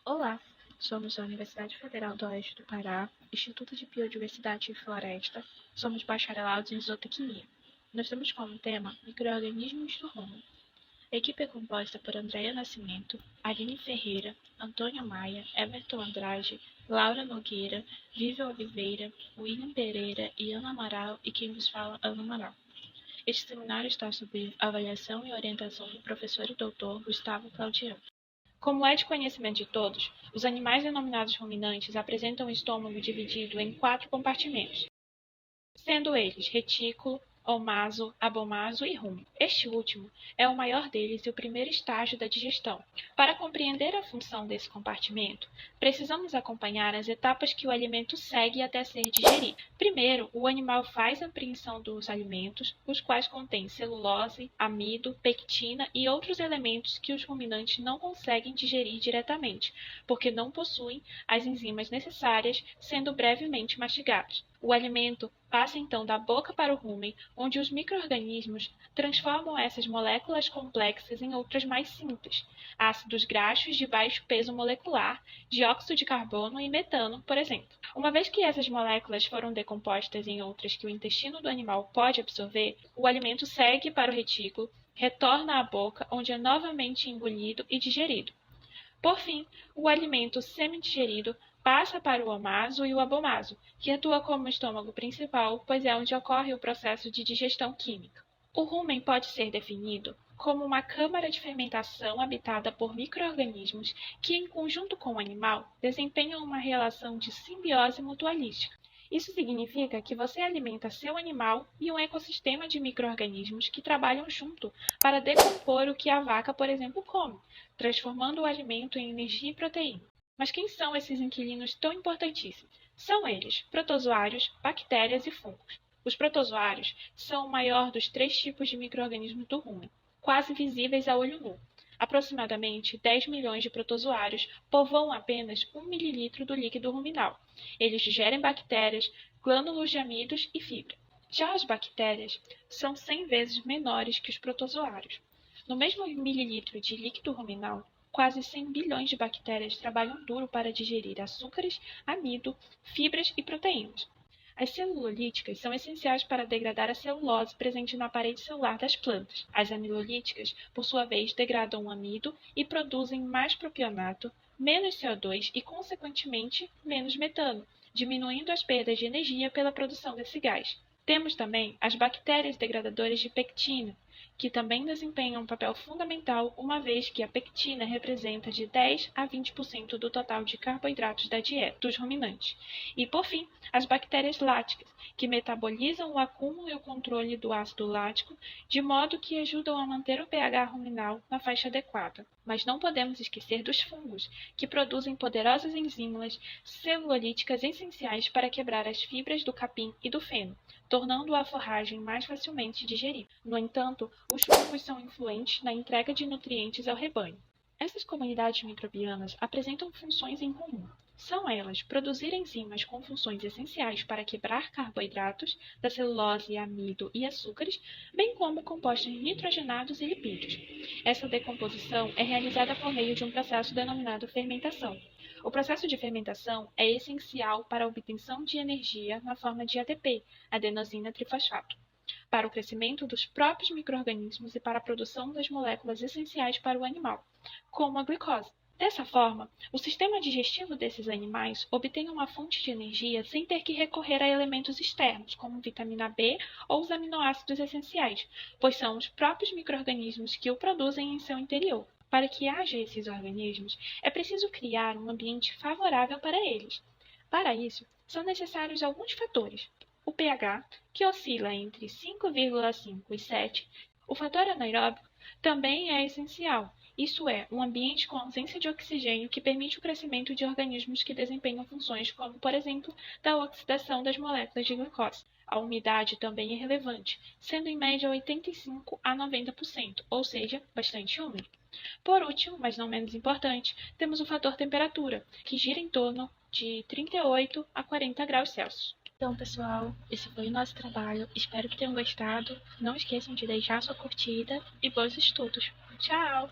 Olá, somos a Universidade Federal do Oeste do Pará, Instituto de Biodiversidade e Floresta, somos bacharelados em zootecnia. Nós temos como tema micro-organismos do rumo. A equipe é composta por Andréia Nascimento, Aline Ferreira, Antônio Maia, Everton Andrade, Laura Nogueira, Vivian Oliveira, William Pereira e Ana Amaral e quem vos fala, Ana Amaral. Este seminário está sob avaliação e orientação do professor e doutor Gustavo Claudiano. Como é de conhecimento de todos, os animais denominados ruminantes apresentam o estômago dividido em 4 compartimentos, sendo eles retículo, omaso, abomaso e rumen. Este último é o maior deles e o primeiro estágio da digestão. Para compreender a função desse compartimento, precisamos acompanhar as etapas que o alimento segue até ser digerido. Primeiro, o animal faz a apreensão dos alimentos, os quais contêm celulose, amido, pectina e outros elementos que os ruminantes não conseguem digerir diretamente, porque não possuem as enzimas necessárias, sendo brevemente mastigados. O alimento passa então da boca para o rumen, onde os micro-organismos transformam essas moléculas complexas em outras mais simples, ácidos graxos de baixo peso molecular, dióxido de carbono e metano, por exemplo. Uma vez que essas moléculas foram decompostas em outras que o intestino do animal pode absorver, o alimento segue para o retículo, retorna à boca, onde é novamente engolido e digerido. Por fim, o alimento semi-digerido passa para o omaso e o abomaso, que atua como estômago principal, pois é onde ocorre o processo de digestão química. O rumen pode ser definido como uma câmara de fermentação habitada por micro-organismos que, em conjunto com o animal, desempenham uma relação de simbiose mutualística. Isso significa que você alimenta seu animal e um ecossistema de micro-organismos que trabalham junto para decompor o que a vaca, por exemplo, come, transformando o alimento em energia e proteína. Mas quem são esses inquilinos tão importantíssimos? São eles, protozoários, bactérias e fungos. Os protozoários são o maior dos 3 tipos de micro-organismos do rumen, quase visíveis a olho nu. Aproximadamente 10 milhões de protozoários povoam apenas 1 mililitro do líquido ruminal. Eles digerem bactérias, glândulos de amidos e fibra. Já as bactérias são 100 vezes menores que os protozoários. No mesmo mililitro de líquido ruminal, quase 100 bilhões de bactérias trabalham duro para digerir açúcares, amido, fibras e proteínas. As celulolíticas são essenciais para degradar a celulose presente na parede celular das plantas. As amilolíticas, por sua vez, degradam o amido e produzem mais propionato, menos CO2 e, consequentemente, menos metano, diminuindo as perdas de energia pela produção desse gás. Temos também as bactérias degradadoras de pectina, que também desempenham um papel fundamental, uma vez que a pectina representa de 10 a 20% do total de carboidratos da dieta dos ruminantes. E, por fim, as bactérias láticas, que metabolizam o acúmulo e o controle do ácido lático, de modo que ajudam a manter o pH ruminal na faixa adequada. Mas não podemos esquecer dos fungos, que produzem poderosas enzimas celulolíticas essenciais para quebrar as fibras do capim e do feno, tornando a forragem mais facilmente digerível. No entanto, os fungos são influentes na entrega de nutrientes ao rebanho. Essas comunidades microbianas apresentam funções em comum. São elas produzir enzimas com funções essenciais para quebrar carboidratos da celulose, amido e açúcares, bem como compostos nitrogenados e lipídios. Essa decomposição é realizada por meio de um processo denominado fermentação. O processo de fermentação é essencial para a obtenção de energia na forma de ATP, adenosina trifosfato, para o crescimento dos próprios micro-organismos e para a produção das moléculas essenciais para o animal, como a glicose. Dessa forma, o sistema digestivo desses animais obtém uma fonte de energia sem ter que recorrer a elementos externos, como vitamina B ou os aminoácidos essenciais, pois são os próprios micro-organismos que o produzem em seu interior. Para que haja esses organismos, é preciso criar um ambiente favorável para eles. Para isso, são necessários alguns fatores. O pH, que oscila entre 5,5 e 7, o fator anaeróbico também é essencial, isso é, um ambiente com ausência de oxigênio que permite o crescimento de organismos que desempenham funções como, por exemplo, da oxidação das moléculas de glicose. A umidade também é relevante, sendo em média 85 a 90%, ou seja, bastante úmido. Por último, mas não menos importante, temos o fator temperatura, que gira em torno de 38 a 40 graus Celsius. Então, pessoal, esse foi o nosso trabalho. Espero que tenham gostado. Não esqueçam de deixar sua curtida e bons estudos. Tchau!